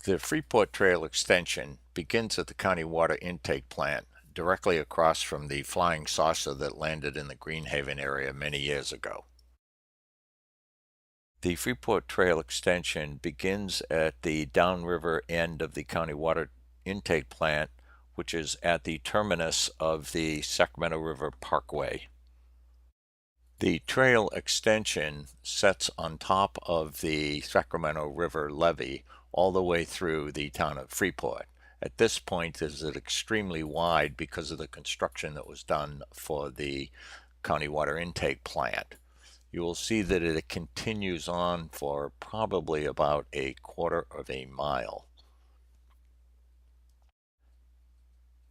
The Freeport Trail Extension begins at the county water intake plant, directly across from the flying saucer that landed in the Greenhaven area many years ago. The Freeport Trail Extension begins at the downriver end of the county water intake plant, which is at the terminus of the Sacramento River Parkway. The trail extension sets on top of the Sacramento River levee all the way through the town of Freeport. At this point, is it extremely wide because of the construction that was done for the county water intake plant. You will see that it continues on for probably about a quarter of a mile.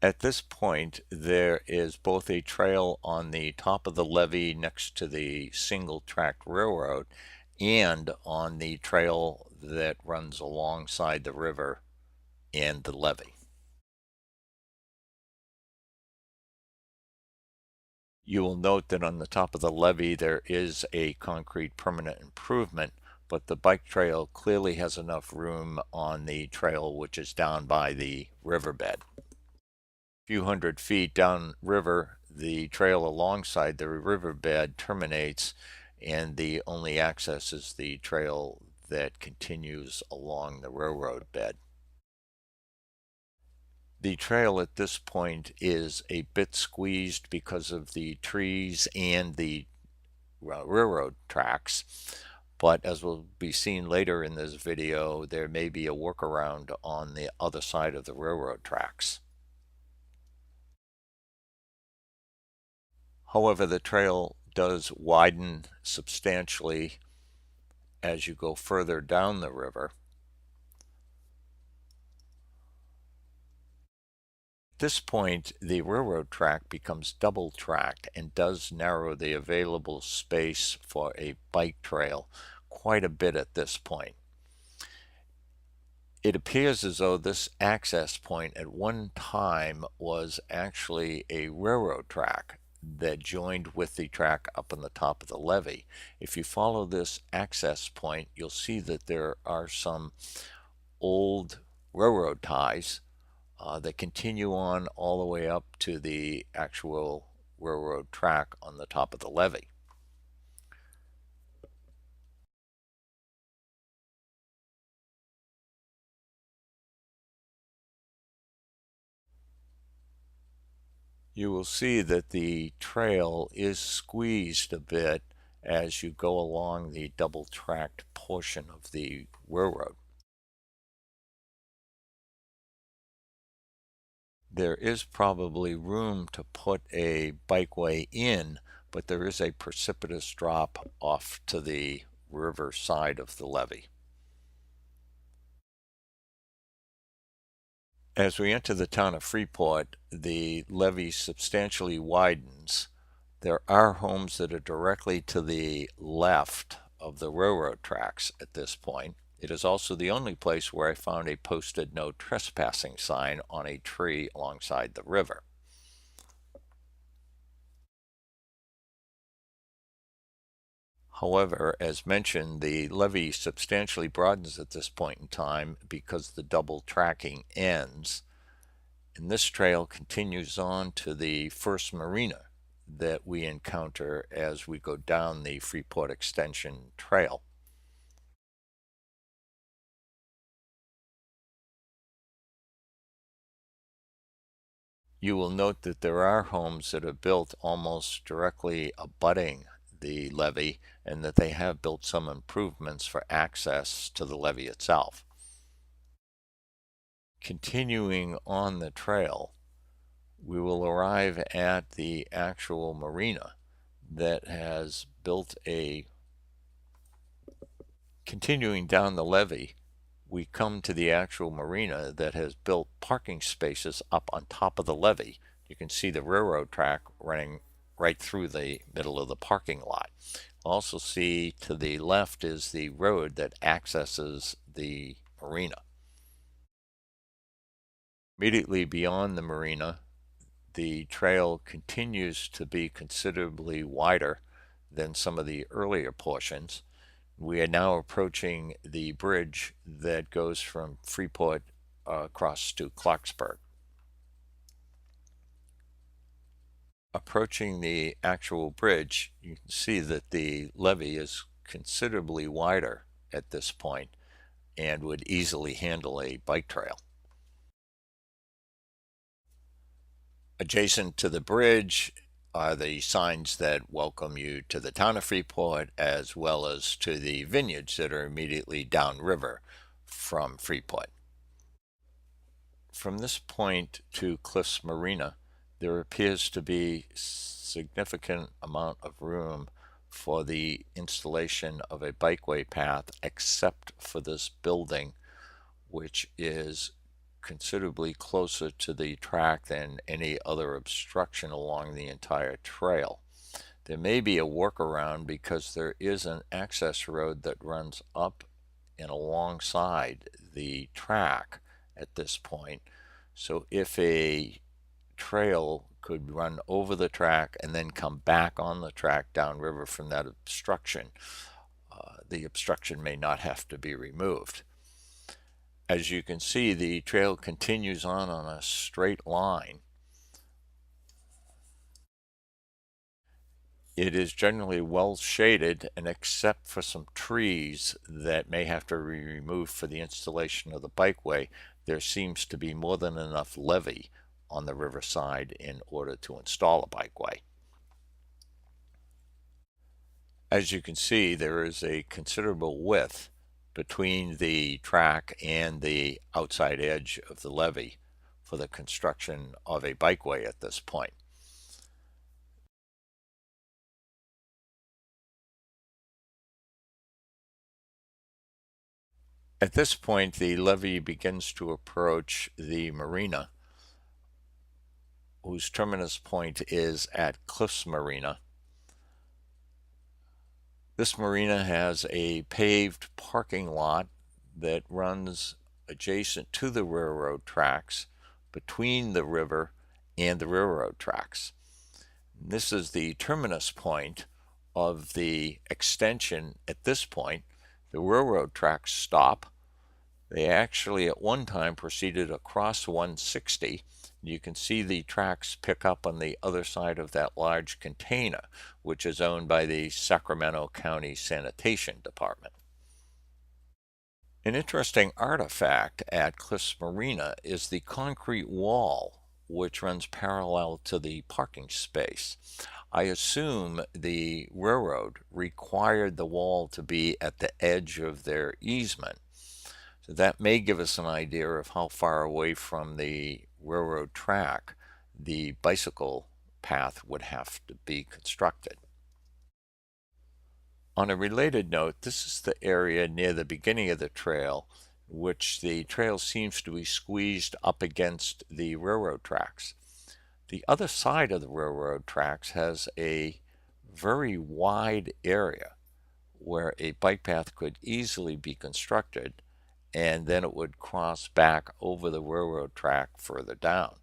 At this point, there is both a trail on the top of the levee next to the single-track railroad and on the trail that runs alongside the river and the levee. You will note that on the top of the levee there is a concrete permanent improvement, but the bike trail clearly has enough room on the trail which is down by the riverbed. Few hundred feet downriver, the trail alongside the riverbed terminates, and the only access is the trail that continues along the railroad bed. The trail at this point is a bit squeezed because of the trees and the railroad tracks, but as will be seen later in this video, there may be a workaround on the other side of the railroad tracks. However, the trail does widen substantially as you go further down the river. At this point, the railroad track becomes double-tracked and does narrow the available space for a bike trail quite a bit at this point. It appears as though this access point at one time was actually a railroad track that joined with the track up on the top of the levee. If you follow this access point, you'll see that there are some old railroad ties that continue on all the way up to the actual railroad track on the top of the levee. You will see that the trail is squeezed a bit as you go along the double-tracked portion of the railroad. There is probably room to put a bikeway in, but there is a precipitous drop off to the river side of the levee. As we enter the town of Freeport, the levee substantially widens. There are homes that are directly to the left of the railroad tracks at this point. It is also the only place where I found a posted no trespassing sign on a tree alongside the river. However, as mentioned, the levee substantially broadens at this point in time because the double tracking ends, and this trail continues on to the first marina that we encounter as we go down the Freeport Extension trail. You will note that there are homes that are built almost directly abutting the levee, and that they have built some improvements for access to the levee itself. Continuing on the trail, we will arrive at the actual marina that has built a... Continuing down the levee, we come to the actual marina that has built parking spaces up on top of the levee. You can see the railroad track running right through the middle of the parking lot. Also see to the left is the road that accesses the marina. Immediately beyond the marina, the trail continues to be considerably wider than some of the earlier portions. We are now approaching the bridge that goes from Freeport across to Clarksburg. Approaching the actual bridge, you can see that the levee is considerably wider at this point and would easily handle a bike trail. Adjacent to the bridge are the signs that welcome you to the town of Freeport, as well as to the vineyards that are immediately downriver from Freeport. From this point to Cliffs Marina, there appears to be significant amount of room for the installation of a bikeway path, except for this building, which is considerably closer to the track than any other obstruction along the entire trail. There may be a workaround because there is an access road that runs up and alongside the track at this point. So if a trail could run over the track and then come back on the track downriver from that obstruction, the obstruction may not have to be removed. As you can see, the trail continues on a straight line. It is generally well shaded, and except for some trees that may have to be removed for the installation of the bikeway, there seems to be more than enough levee on the riverside in order to install a bikeway. As you can see, there is a considerable width between the track and the outside edge of the levee for the construction of a bikeway at this point. At this point, the levee begins to approach the marina, whose terminus point is at Cliffs Marina. This marina has a paved parking lot that runs adjacent to the railroad tracks between the river and the railroad tracks. This is the terminus point of the extension. At this point, the railroad tracks stop. They actually at one time proceeded across 160. You can see the tracks pick up on the other side of that large container, which is owned by the Sacramento County Sanitation Department. An interesting artifact at Cliffs Marina is the concrete wall, which runs parallel to the parking space. I assume the railroad required the wall to be at the edge of their easement. So that may give us an idea of how far away from the railroad track the bicycle path would have to be constructed. On a related note, this is the area near the beginning of the trail, which the trail seems to be squeezed up against the railroad tracks. The other side of the railroad tracks has a very wide area where a bike path could easily be constructed, and then it would cross back over the railroad track further down.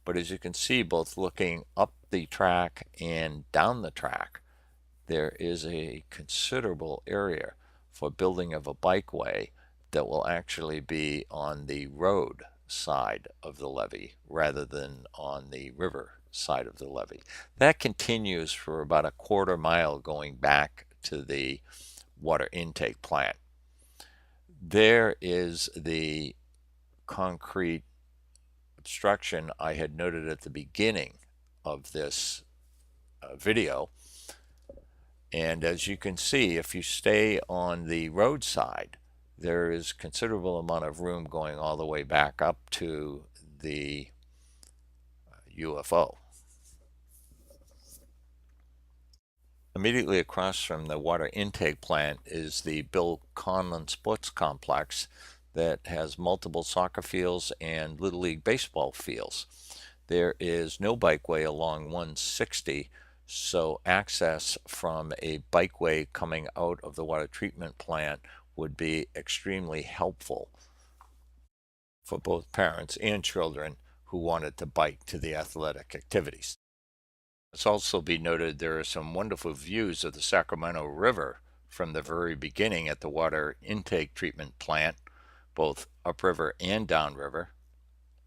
But as you can see, both looking up the track and down the track, there is a considerable area for building of a bikeway that will actually be on the road side of the levee rather than on the river side of the levee. That continues for about a quarter mile going back to the water intake plant. There is the concrete obstruction I had noted at the beginning of this video. And as you can see, if you stay on the roadside, there is considerable amount of room going all the way back up to the UFO. Immediately across from the water intake plant is the Bill Conlon Sports Complex that has multiple soccer fields and Little League baseball fields. There is no bikeway along 160, so access from a bikeway coming out of the water treatment plant would be extremely helpful for both parents and children who wanted to bike to the athletic activities. Let's also be noted there are some wonderful views of the Sacramento River from the very beginning at the water intake treatment plant, both upriver and downriver,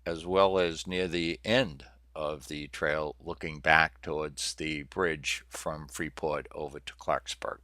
as well as near the end of the trail looking back towards the bridge from Freeport over to Clarksburg.